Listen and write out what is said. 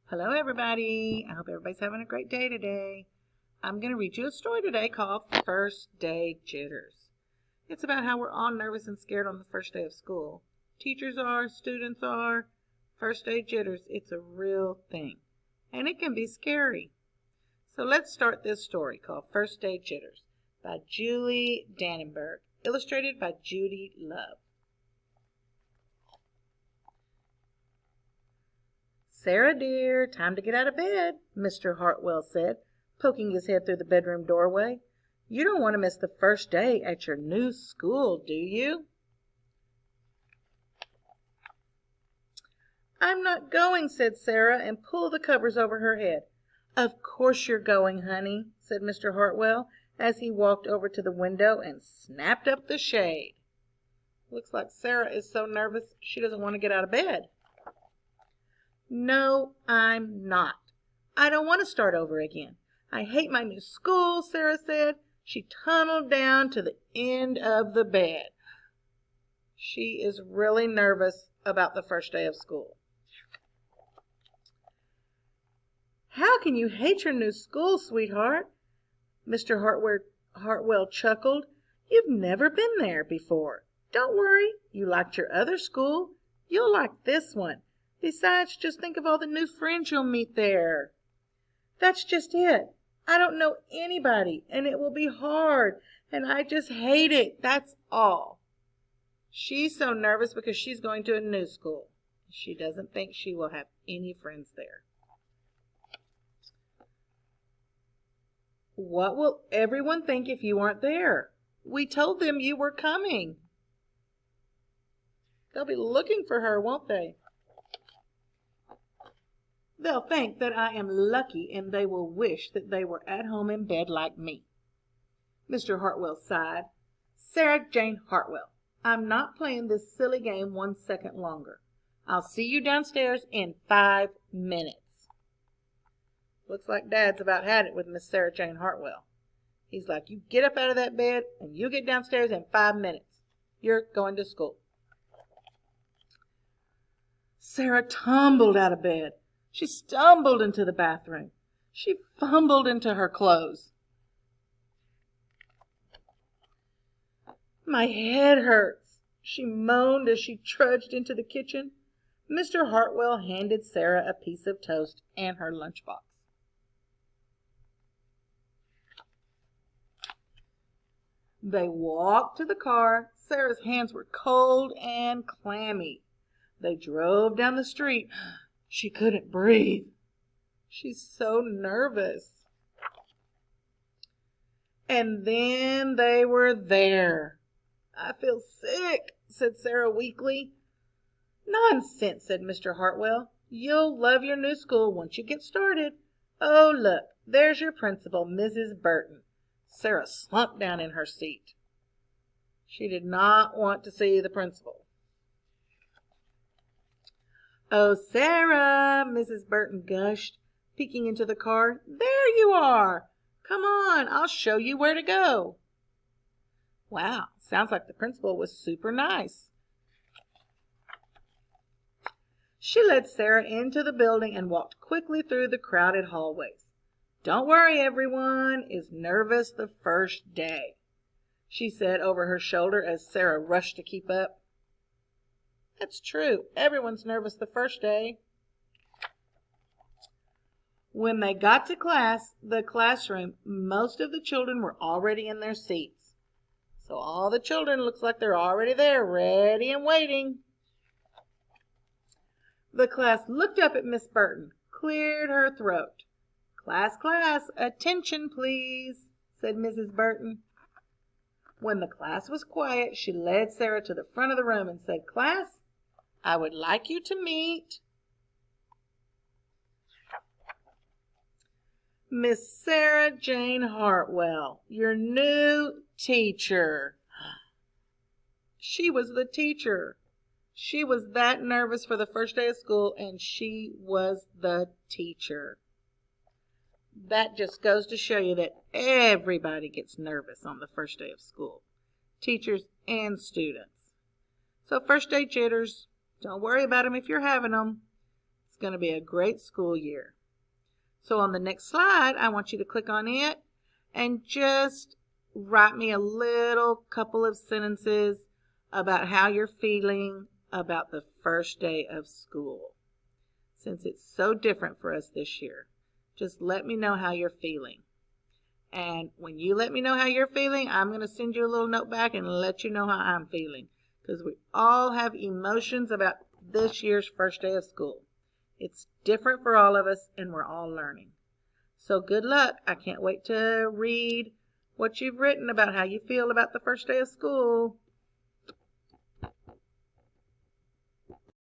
Hello, everybody. I hope everybody's having a great day today. I'm going to read you a story today called First Day Jitters. It's about how we're all nervous and scared on the first day of school. Teachers are, students are. First day jitters, it's a real thing. And it can be scary. So let's start this story called First Day Jitters by Julie Dannenberg, illustrated by Judy Love. "Sarah, dear, time to get out of bed," Mr. Hartwell said, poking his head through the bedroom doorway. "You don't want to miss the first day at your new school, do you?" "I'm not going," said Sarah, and pulled the covers over her head. "Of course you're going, honey," said Mr. Hartwell, as he walked over to the window and snapped up the shade. Looks like Sarah is so nervous she doesn't want to get out of bed. "No, I'm not. I don't want to start over again. I hate my new school," Sarah said. She tunneled down to the end of the bed. She is really nervous about the first day of school. "How can you hate your new school, sweetheart?" Mr. Hartwell chuckled. "You've never been there before. Don't worry. You liked your other school. You'll like this one. Besides, just think of all the new friends you'll meet there." "That's just it. I don't know anybody, and it will be hard, and I just hate it. That's all." She's so nervous because she's going to a new school. She doesn't think she will have any friends there. "What will everyone think if you aren't there? We told them you were coming." "They'll be looking for her, won't they?" "They'll think that I am lucky, and they will wish that they were at home in bed like me." Mr. Hartwell sighed. "Sarah Jane Hartwell, I'm not playing this silly game 1 second longer. I'll see you downstairs in 5 minutes. Looks like Dad's about had it with Miss Sarah Jane Hartwell. He's like, "You get up out of that bed, and you get downstairs in 5 minutes. You're going to school." Sarah tumbled out of bed. She stumbled into the bathroom. She fumbled into her clothes. "My head hurts," she moaned as she trudged into the kitchen. Mr. Hartwell handed Sarah a piece of toast and her lunchbox. They walked to the car. Sarah's hands were cold and clammy. They drove down the street. She couldn't breathe. She's so nervous. And then they were there. "I feel sick," said Sarah weakly. "Nonsense," said Mr. Hartwell. "You'll love your new school once you get started. Oh, look, there's your principal, Mrs. Burton." Sarah slumped down in her seat. She did not want to see the principal. "Oh, Sarah," Mrs. Burton gushed, peeking into the car. "There you are. Come on, I'll show you where to go." Wow, sounds like the principal was super nice. She led Sarah into the building and walked quickly through the crowded hallways. "Don't worry, everyone is nervous the first day," she said over her shoulder as Sarah rushed to keep up. That's true. Everyone's nervous the first day. When they got to the classroom, most of the children were already in their seats. So all the children looks like they're already there, ready and waiting. The class looked up at Miss Burton, cleared her throat. Class, attention please," said Mrs. Burton. When the class was quiet, she led Sarah to the front of the room and said, "Class, I would like you to meet Miss Sarah Jane Hartwell, your new teacher." She was the teacher. She was that nervous for the first day of school, and she was the teacher. That just goes to show you that everybody gets nervous on the first day of school, teachers and students. So first day jitters, don't worry about them if you're having them. It's going to be a great school year. So on the next slide, I want you to click on it and just write me a little couple of sentences about how you're feeling about the first day of school. Since it's so different for us this year, just let me know how you're feeling. And when you let me know how you're feeling, I'm going to send you a little note back and let you know how I'm feeling. Because we all have emotions about this year's first day of school. It's different for all of us, and we're all learning. So good luck. I can't wait to read what you've written about how you feel about the first day of school.